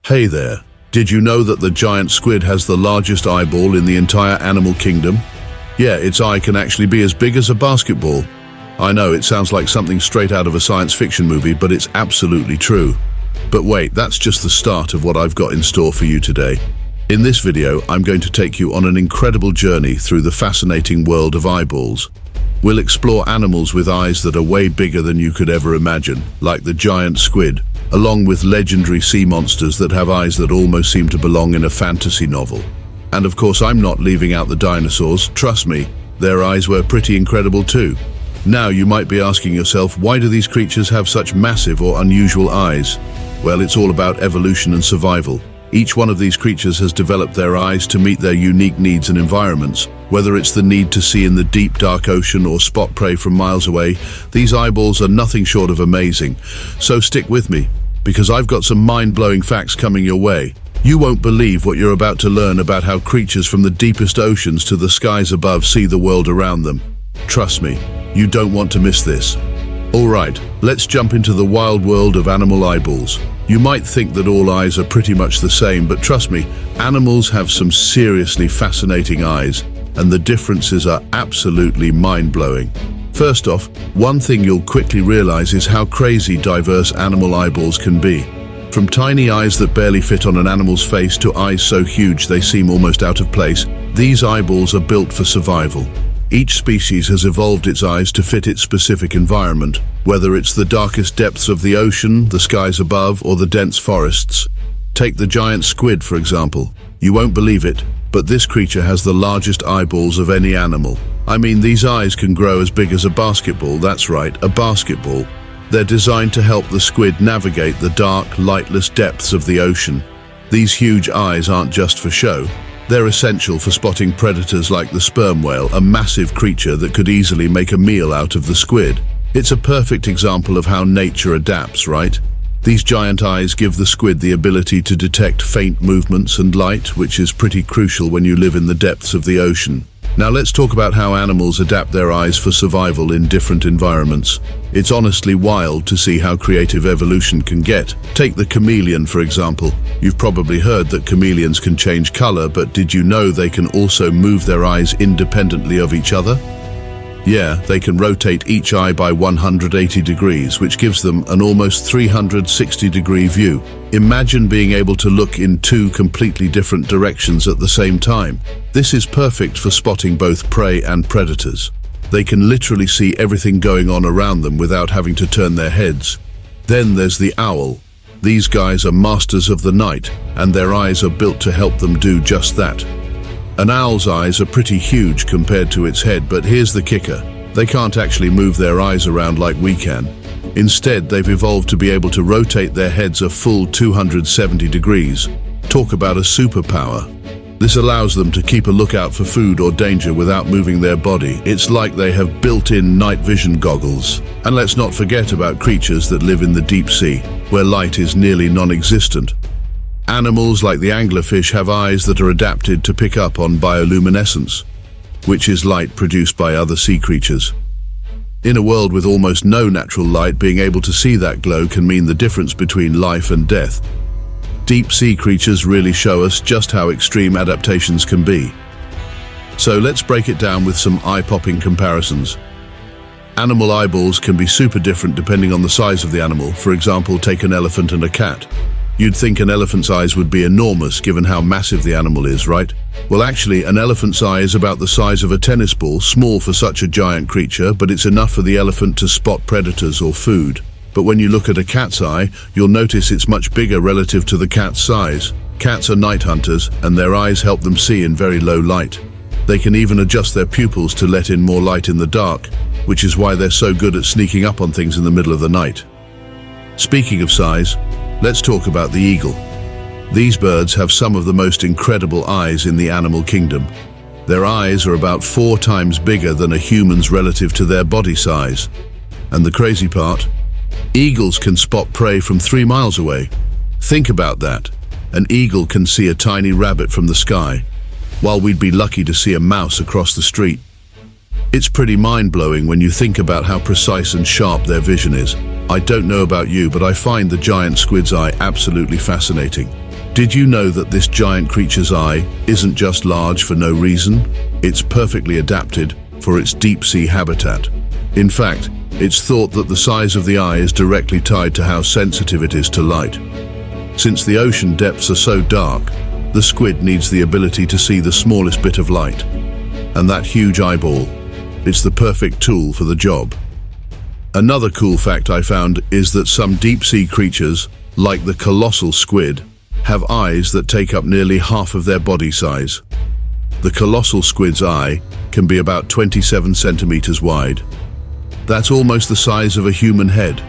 Hey there, did you know that the giant squid has the largest eyeball in the entire animal kingdom? Yeah, its eye can actually be as big as a basketball. I know it sounds like something straight out of a science fiction movie, but it's absolutely true. But wait, that's just the start of what I've got in store for you today. In this video, I'm going to take you on an incredible journey through the fascinating world of eyeballs. We'll explore animals with eyes that are way bigger than you could ever imagine, like the giant squid, along with legendary sea monsters that have eyes that almost seem to belong in a fantasy novel. And of course, I'm not leaving out the dinosaurs. Trust me, their eyes were pretty incredible too. Now, you might be asking yourself, why do these creatures have such massive or unusual eyes? Well, it's all about evolution and survival. Each one of these creatures has developed their eyes to meet their unique needs and environments. Whether it's the need to see in the deep, dark ocean or spot prey from miles away, these eyeballs are nothing short of amazing. So stick with me, because I've got some mind-blowing facts coming your way. You won't believe what you're about to learn about how creatures from the deepest oceans to the skies above see the world around them. Trust me, you don't want to miss this. Alright, let's jump into the wild world of animal eyeballs. You might think that all eyes are pretty much the same, but trust me, animals have some seriously fascinating eyes, and the differences are absolutely mind-blowing. First off, one thing you'll quickly realize is how crazy diverse animal eyeballs can be. From tiny eyes that barely fit on an animal's face to eyes so huge they seem almost out of place, these eyeballs are built for survival. Each species has evolved its eyes to fit its specific environment, whether it's the darkest depths of the ocean, the skies above, or the dense forests. Take the giant squid, for example. You won't believe it, but this creature has the largest eyeballs of any animal. I mean, these eyes can grow as big as a basketball. That's right, a basketball. They're designed to help the squid navigate the dark, lightless depths of the ocean. These huge eyes aren't just for show. They're essential for spotting predators like the sperm whale, a massive creature that could easily make a meal out of the squid. It's a perfect example of how nature adapts, right? These giant eyes give the squid the ability to detect faint movements and light, which is pretty crucial when you live in the depths of the ocean. Now let's talk about how animals adapt their eyes for survival in different environments. It's honestly wild to see how creative evolution can get. Take the chameleon, for example. You've probably heard that chameleons can change color, but did you know they can also move their eyes independently of each other? Yeah, they can rotate each eye by 180 degrees, which gives them an almost 360-degree view. Imagine being able to look in two completely different directions at the same time. This is perfect for spotting both prey and predators. They can literally see everything going on around them without having to turn their heads. Then there's the owl. These guys are masters of the night, and their eyes are built to help them do just that. An owl's eyes are pretty huge compared to its head, but here's the kicker. They can't actually move their eyes around like we can. Instead, they've evolved to be able to rotate their heads a full 270 degrees. Talk about a superpower. This allows them to keep a lookout for food or danger without moving their body. It's like they have built-in night vision goggles. And let's not forget about creatures that live in the deep sea, where light is nearly non-existent. Animals like the anglerfish have eyes that are adapted to pick up on bioluminescence, which is light produced by other sea creatures. In a world with almost no natural light, being able to see that glow can mean the difference between life and death. Deep sea creatures really show us just how extreme adaptations can be. So let's break it down with some eye-popping comparisons. Animal eyeballs can be super different depending on the size of the animal. For example, take an elephant and a cat. You'd think an elephant's eyes would be enormous given how massive the animal is, right? Well, actually, an elephant's eye is about the size of a tennis ball, small for such a giant creature, but it's enough for the elephant to spot predators or food. But when you look at a cat's eye, you'll notice it's much bigger relative to the cat's size. Cats are night hunters, and their eyes help them see in very low light. They can even adjust their pupils to let in more light in the dark, which is why they're so good at sneaking up on things in the middle of the night. Speaking of size, let's talk about the eagle. These birds have some of the most incredible eyes in the animal kingdom. Their eyes are about 4 times bigger than a human's relative to their body size. And the crazy part? Eagles can spot prey from 3 miles away. Think about that. An eagle can see a tiny rabbit from the sky, while we'd be lucky to see a mouse across the street. It's pretty mind-blowing when you think about how precise and sharp their vision is. I don't know about you, but I find the giant squid's eye absolutely fascinating. Did you know that this giant creature's eye isn't just large for no reason? It's perfectly adapted for its deep-sea habitat. In fact, it's thought that the size of the eye is directly tied to how sensitive it is to light. Since the ocean depths are so dark, the squid needs the ability to see the smallest bit of light. And that huge eyeball, it's the perfect tool for the job. Another cool fact I found is that some deep-sea creatures, like the colossal squid, have eyes that take up nearly half of their body size. The colossal squid's eye can be about 27 centimeters wide. That's almost the size of a human head.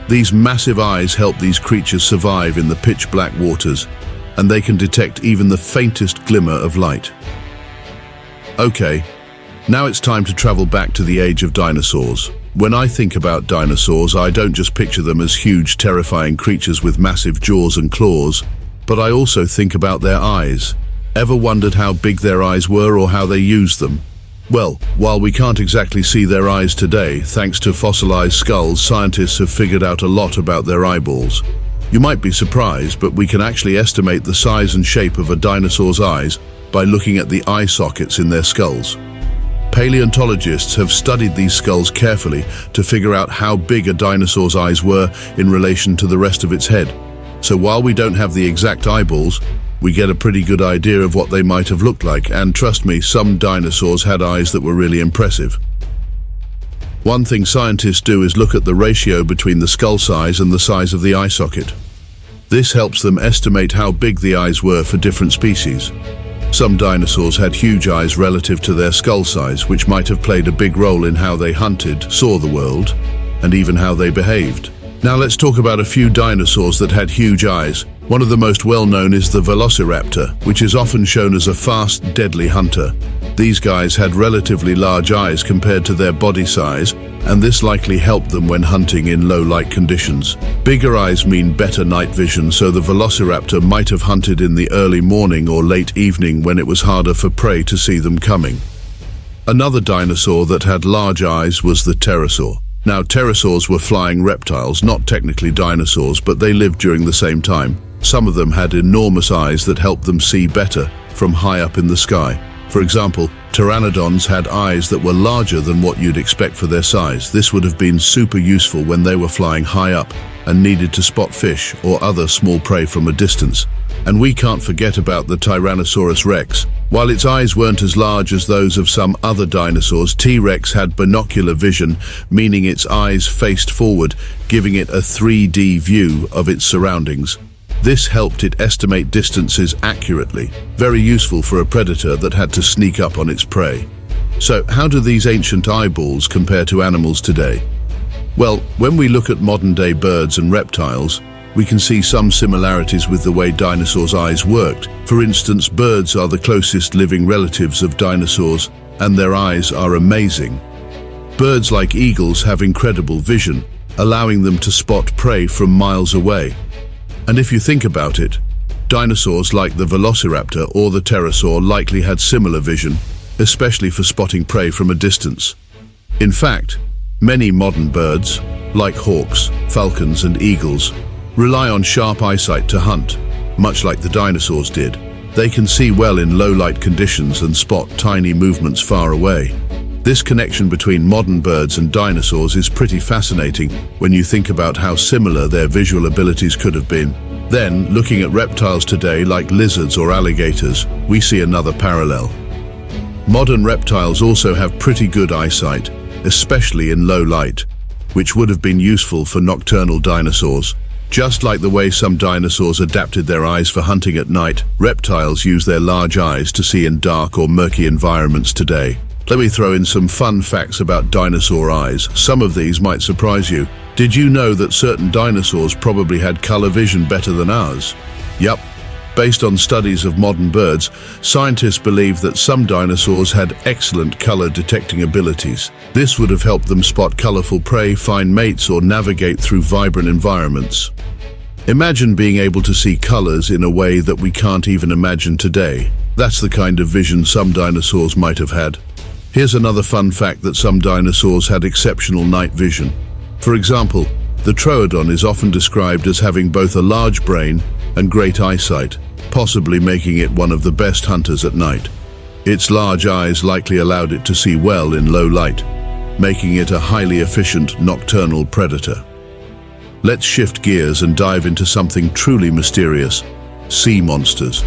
These massive eyes help these creatures survive in the pitch-black waters, and they can detect even the faintest glimmer of light. Okay, now it's time to travel back to the age of dinosaurs. When I think about dinosaurs, I don't just picture them as huge, terrifying creatures with massive jaws and claws, but I also think about their eyes. Ever wondered how big their eyes were or how they used them? Well, while we can't exactly see their eyes today, thanks to fossilized skulls, scientists have figured out a lot about their eyeballs. You might be surprised, but we can actually estimate the size and shape of a dinosaur's eyes by looking at the eye sockets in their skulls. Paleontologists have studied these skulls carefully to figure out how big a dinosaur's eyes were in relation to the rest of its head. So while we don't have the exact eyeballs, we get a pretty good idea of what they might have looked like, and trust me, some dinosaurs had eyes that were really impressive. One thing scientists do is look at the ratio between the skull size and the size of the eye socket. This helps them estimate how big the eyes were for different species. Some dinosaurs had huge eyes relative to their skull size, which might have played a big role in how they hunted, saw the world, and even how they behaved. Now let's talk about a few dinosaurs that had huge eyes. One of the most well-known is the velociraptor, which is often shown as a fast, deadly hunter. These guys had relatively large eyes compared to their body size, and this likely helped them when hunting in low-light conditions. Bigger eyes mean better night vision, so the velociraptor might have hunted in the early morning or late evening when it was harder for prey to see them coming. Another dinosaur that had large eyes was the pterosaur. Now, pterosaurs were flying reptiles, not technically dinosaurs, but they lived during the same time. Some of them had enormous eyes that helped them see better from high up in the sky. For example, pteranodons had eyes that were larger than what you'd expect for their size. This would have been super useful when they were flying high up and needed to spot fish or other small prey from a distance. And we can't forget about the Tyrannosaurus rex. While its eyes weren't as large as those of some other dinosaurs, T-Rex had binocular vision, meaning its eyes faced forward, giving it a 3D view of its surroundings. This helped it estimate distances accurately, very useful for a predator that had to sneak up on its prey. So, how do these ancient eyeballs compare to animals today? Well, when we look at modern-day birds and reptiles, we can see some similarities with the way dinosaurs' eyes worked. For instance, birds are the closest living relatives of dinosaurs, and their eyes are amazing. Birds like eagles have incredible vision, allowing them to spot prey from miles away. And if you think about it, dinosaurs like the velociraptor or the pterosaur likely had similar vision, especially for spotting prey from a distance. In fact, many modern birds, like hawks, falcons, and eagles, rely on sharp eyesight to hunt, much like the dinosaurs did. They can see well in low-light conditions and spot tiny movements far away. This connection between modern birds and dinosaurs is pretty fascinating when you think about how similar their visual abilities could have been. Then, looking at reptiles today like lizards or alligators, we see another parallel. Modern reptiles also have pretty good eyesight, especially in low light, which would have been useful for nocturnal dinosaurs. Just like the way some dinosaurs adapted their eyes for hunting at night, reptiles use their large eyes to see in dark or murky environments today. Let me throw in some fun facts about dinosaur eyes. Some of these might surprise you. Did you know that certain dinosaurs probably had color vision better than ours? Yup. Based on studies of modern birds, scientists believe that some dinosaurs had excellent color detecting abilities. This would have helped them spot colorful prey, find mates, or navigate through vibrant environments. Imagine being able to see colors in a way that we can't even imagine today. That's the kind of vision some dinosaurs might have had. Here's another fun fact that some dinosaurs had exceptional night vision. For example, the Troodon is often described as having both a large brain and great eyesight, possibly making it one of the best hunters at night. Its large eyes likely allowed it to see well in low light, making it a highly efficient nocturnal predator. Let's shift gears and dive into something truly mysterious: sea monsters.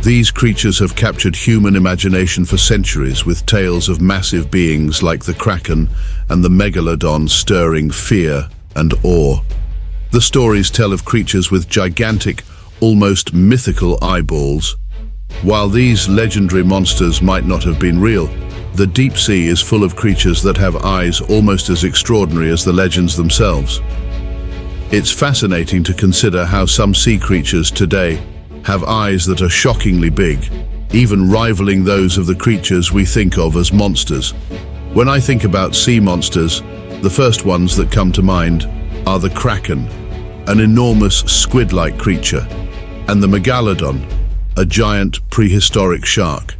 These creatures have captured human imagination for centuries, with tales of massive beings like the Kraken and the Megalodon stirring fear and awe. The stories tell of creatures with gigantic, almost mythical eyeballs. While these legendary monsters might not have been real, the deep sea is full of creatures that have eyes almost as extraordinary as the legends themselves. It's fascinating to consider how some sea creatures today have eyes that are shockingly big, even rivaling those of the creatures we think of as monsters. When I think about sea monsters, the first ones that come to mind are the Kraken, an enormous squid-like creature, and the Megalodon, a giant prehistoric shark.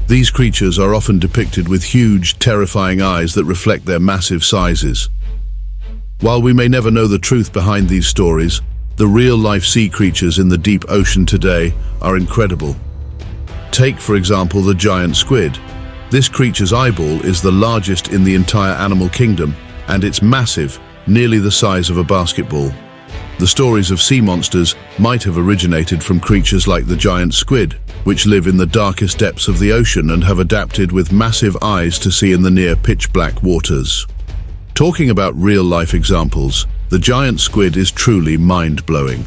These creatures are often depicted with huge, terrifying eyes that reflect their massive sizes. While we may never know the truth behind these stories, the real-life sea creatures in the deep ocean today are incredible. Take, for example, the giant squid. This creature's eyeball is the largest in the entire animal kingdom, and it's massive, nearly the size of a basketball. The stories of sea monsters might have originated from creatures like the giant squid, which live in the darkest depths of the ocean and have adapted with massive eyes to see in the near pitch-black waters. Talking about real-life examples, the giant squid is truly mind-blowing.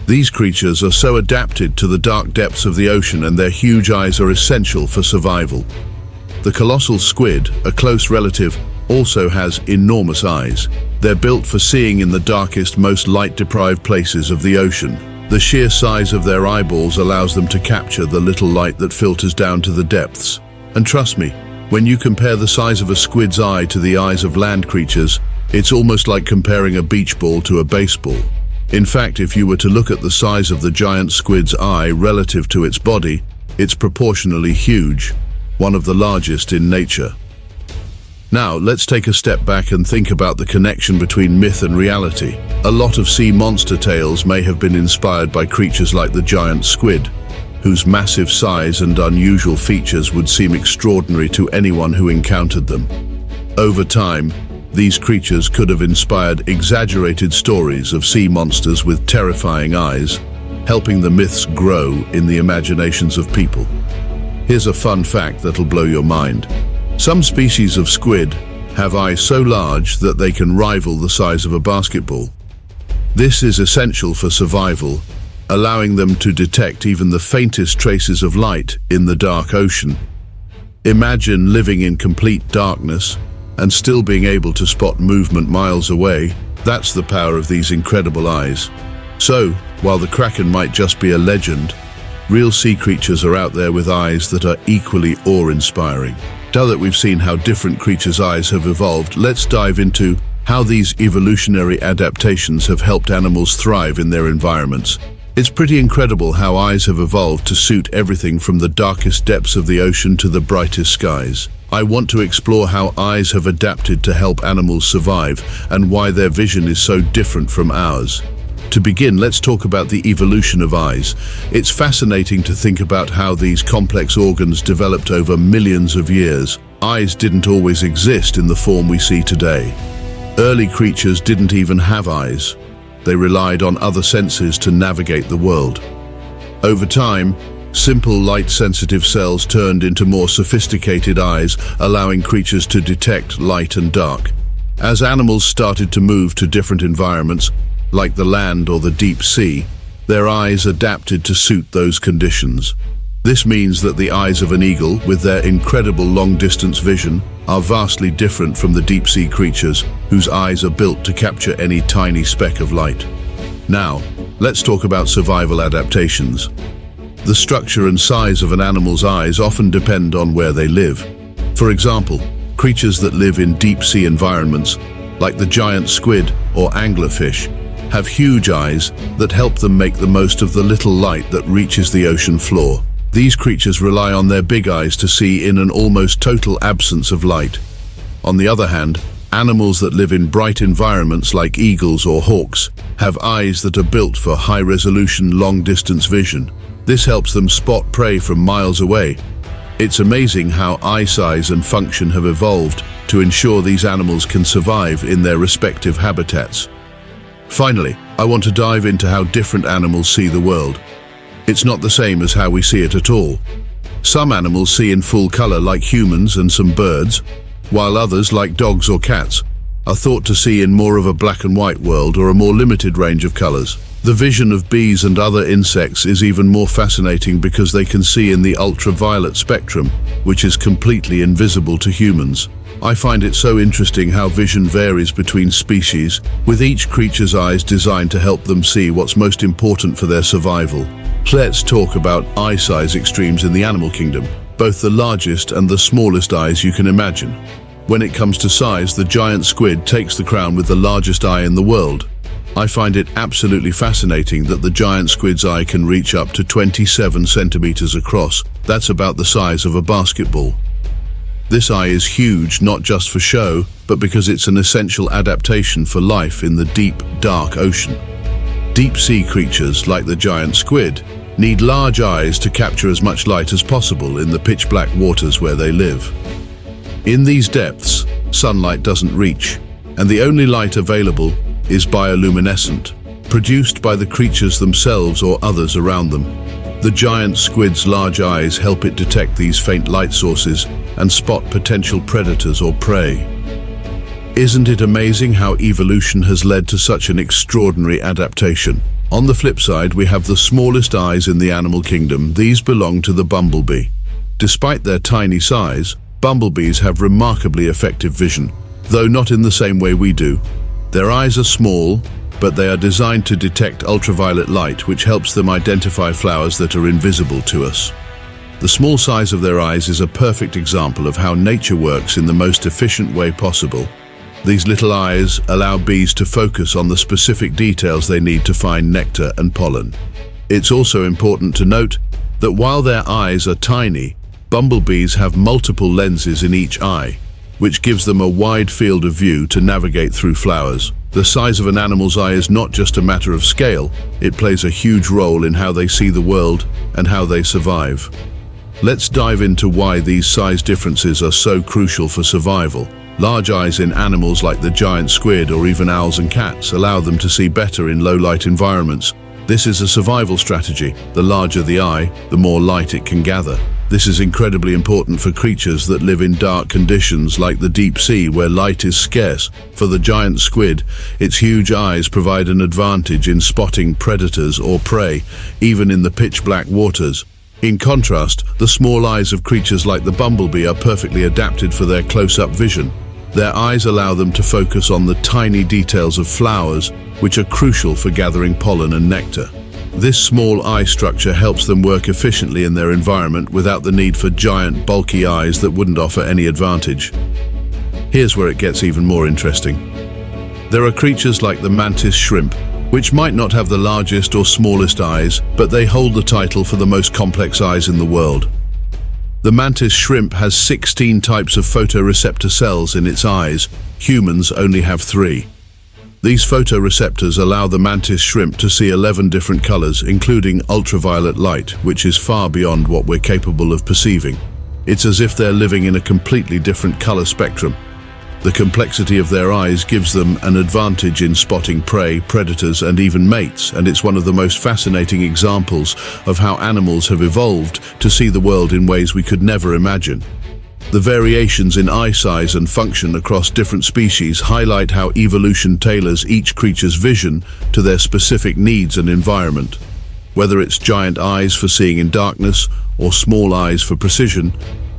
These creatures are so adapted to the dark depths of the ocean, and their huge eyes are essential for survival. The colossal squid, a close relative, also has enormous eyes. They're built for seeing in the darkest, most light-deprived places of the ocean. The sheer size of their eyeballs allows them to capture the little light that filters down to the depths. And trust me, when you compare the size of a squid's eye to the eyes of land creatures, it's almost like comparing a beach ball to a baseball. In fact, if you were to look at the size of the giant squid's eye relative to its body, it's proportionally huge, one of the largest in nature. Now, let's take a step back and think about the connection between myth and reality. A lot of sea monster tales may have been inspired by creatures like the giant squid, whose massive size and unusual features would seem extraordinary to anyone who encountered them. Over time, these creatures could have inspired exaggerated stories of sea monsters with terrifying eyes, helping the myths grow in the imaginations of people. Here's a fun fact that'll blow your mind. Some species of squid have eyes so large that they can rival the size of a basketball. This is essential for survival, allowing them to detect even the faintest traces of light in the dark ocean. Imagine living in complete darkness and still being able to spot movement miles away. That's the power of these incredible eyes. So, while the Kraken might just be a legend, real sea creatures are out there with eyes that are equally awe-inspiring. Now that we've seen how different creatures' eyes have evolved, let's dive into how these evolutionary adaptations have helped animals thrive in their environments. It's pretty incredible how eyes have evolved to suit everything from the darkest depths of the ocean to the brightest skies. I want to explore how eyes have adapted to help animals survive and why their vision is so different from ours. To begin, let's talk about the evolution of eyes. It's fascinating to think about how these complex organs developed over millions of years. Eyes didn't always exist in the form we see today. Early creatures didn't even have eyes. They relied on other senses to navigate the world. Over time, simple light-sensitive cells turned into more sophisticated eyes, allowing creatures to detect light and dark. As animals started to move to different environments, like the land or the deep sea, their eyes adapted to suit those conditions. This means that the eyes of an eagle, with their incredible long-distance vision, are vastly different from the deep-sea creatures, whose eyes are built to capture any tiny speck of light. Now, let's talk about survival adaptations. The structure and size of an animal's eyes often depend on where they live. For example, creatures that live in deep-sea environments, like the giant squid or anglerfish, have huge eyes that help them make the most of the little light that reaches the ocean floor. These creatures rely on their big eyes to see in an almost total absence of light. On the other hand, Animals that live in bright environments like eagles or hawks have eyes that are built for high-resolution, long-distance vision. This helps them spot prey from miles away. It's amazing how eye size and function have evolved to ensure these animals can survive in their respective habitats. Finally, I want to dive into how different animals see the world. It's not the same as how we see it at all. Some animals see in full color like humans and some birds, while others, like dogs or cats, are thought to see in more of a black and white world or a more limited range of colors. The vision of bees and other insects is even more fascinating because they can see in the ultraviolet spectrum, which is completely invisible to humans. I find it so interesting how vision varies between species, with each creature's eyes designed to help them see what's most important for their survival. Let's talk about eye size extremes in the animal kingdom, both the largest and the smallest eyes you can imagine. When it comes to size, the giant squid takes the crown with the largest eye in the world. I find it absolutely fascinating that the giant squid's eye can reach up to 27 centimeters across. That's about the size of a basketball. This eye is huge not just for show, but because it's an essential adaptation for life in the deep, dark ocean. Deep-sea creatures, like the giant squid, need large eyes to capture as much light as possible in the pitch-black waters where they live. In these depths, sunlight doesn't reach, and the only light available is bioluminescent, produced by the creatures themselves or others around them. The giant squid's large eyes help it detect these faint light sources and spot potential predators or prey. Isn't it amazing how evolution has led to such an extraordinary adaptation? On the flip side, we have the smallest eyes in the animal kingdom. These belong to the bumblebee. Despite their tiny size, bumblebees have remarkably effective vision, though not in the same way we do. Their eyes are small, but they are designed to detect ultraviolet light, which helps them identify flowers that are invisible to us. The small size of their eyes is a perfect example of how nature works in the most efficient way possible. These little eyes allow bees to focus on the specific details they need to find nectar and pollen. It's also important to note that while their eyes are tiny, bumblebees have multiple lenses in each eye, which gives them a wide field of view to navigate through flowers. The size of an animal's eye is not just a matter of scale, it plays a huge role in how they see the world and how they survive. Let's dive into why these size differences are so crucial for survival. Large eyes in animals like the giant squid or even owls and cats allow them to see better in low-light environments. This is a survival strategy. The larger the eye, the more light it can gather. This is incredibly important for creatures that live in dark conditions like the deep sea where light is scarce. For the giant squid, its huge eyes provide an advantage in spotting predators or prey, even in the pitch-black waters. In contrast, the small eyes of creatures like the bumblebee are perfectly adapted for their close-up vision. Their eyes allow them to focus on the tiny details of flowers, which are crucial for gathering pollen and nectar. This small eye structure helps them work efficiently in their environment without the need for giant, bulky eyes that wouldn't offer any advantage. Here's where it gets even more interesting. There are creatures like the mantis shrimp, which might not have the largest or smallest eyes, but they hold the title for the most complex eyes in the world. The mantis shrimp has 16 types of photoreceptor cells in its eyes. Humans only have 3. These photoreceptors allow the mantis shrimp to see 11 different colors, including ultraviolet light, which is far beyond what we're capable of perceiving. It's as if they're living in a completely different color spectrum. The complexity of their eyes gives them an advantage in spotting prey, predators, and even mates, and it's one of the most fascinating examples of how animals have evolved to see the world in ways we could never imagine. The variations in eye size and function across different species highlight how evolution tailors each creature's vision to their specific needs and environment. Whether it's giant eyes for seeing in darkness or small eyes for precision,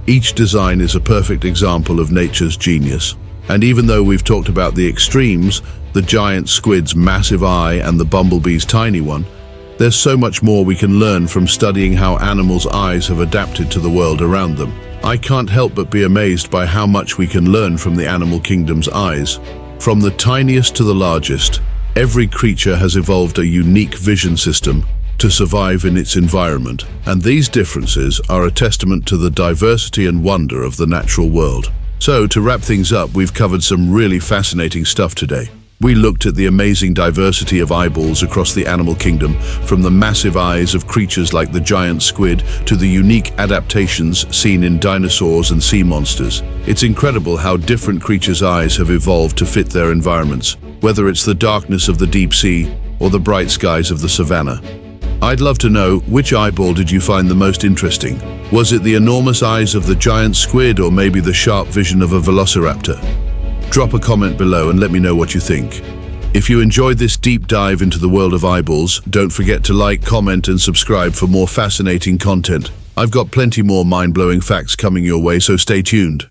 each design is a perfect example of nature's genius. And even though we've talked about the extremes, the giant squid's massive eye and the bumblebee's tiny one, there's so much more we can learn from studying how animals' eyes have adapted to the world around them. I can't help but be amazed by how much we can learn from the animal kingdom's eyes. From the tiniest to the largest, every creature has evolved a unique vision system to survive in its environment, and these differences are a testament to the diversity and wonder of the natural world. So, to wrap things up, we've covered some really fascinating stuff today. We looked at the amazing diversity of eyeballs across the animal kingdom, from the massive eyes of creatures like the giant squid to the unique adaptations seen in dinosaurs and sea monsters. It's incredible how different creatures' eyes have evolved to fit their environments, whether it's the darkness of the deep sea or the bright skies of the savannah. I'd love to know, which eyeball did you find the most interesting? Was it the enormous eyes of the giant squid, or maybe the sharp vision of a velociraptor? Drop a comment below and let me know what you think. If you enjoyed this deep dive into the world of eyeballs, don't forget to like, comment, and subscribe for more fascinating content. I've got plenty more mind-blowing facts coming your way, so stay tuned.